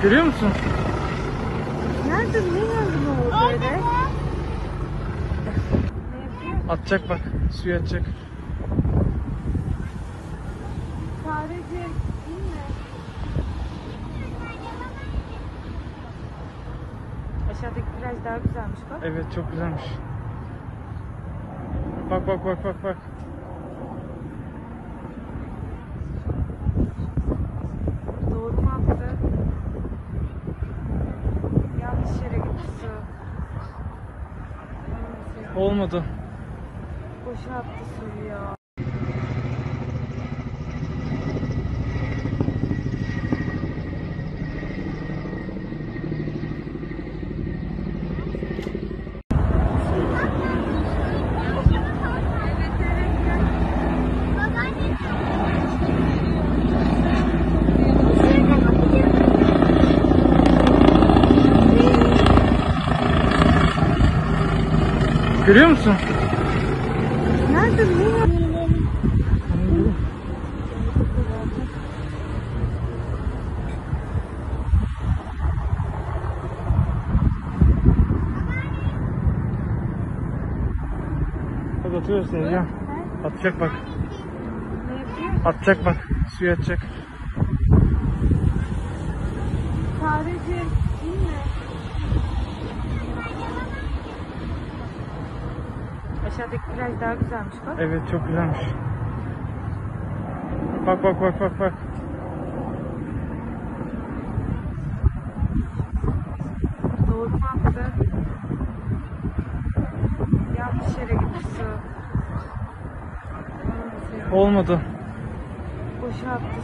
Görüyor musun? Nerede? Ne geldi o böyle? Atacak bak. Suya atacak. Fareciğim, inme. Aşağıdaki plaj daha güzelmiş bak. Evet, çok güzelmiş. Bak bak bak bak bak. Doğru mu attı? Yanlış yere gitti su. Olmadı. Boşa attı suyu ya. Görüyor musun? Nerede? Ne geldi? Bak atıyor seni ya. Atacak bak. Ne yapıyor? Atacak bak. Suya atacak. Fareciğim, inme. Aşağıdaki plaj daha güzelmiş bak. Evet, çok güzelmiş. Bak bak bak bak bak. Doğru mu attı? Yanlış yere gitti su. Olmadı. Boşa attı.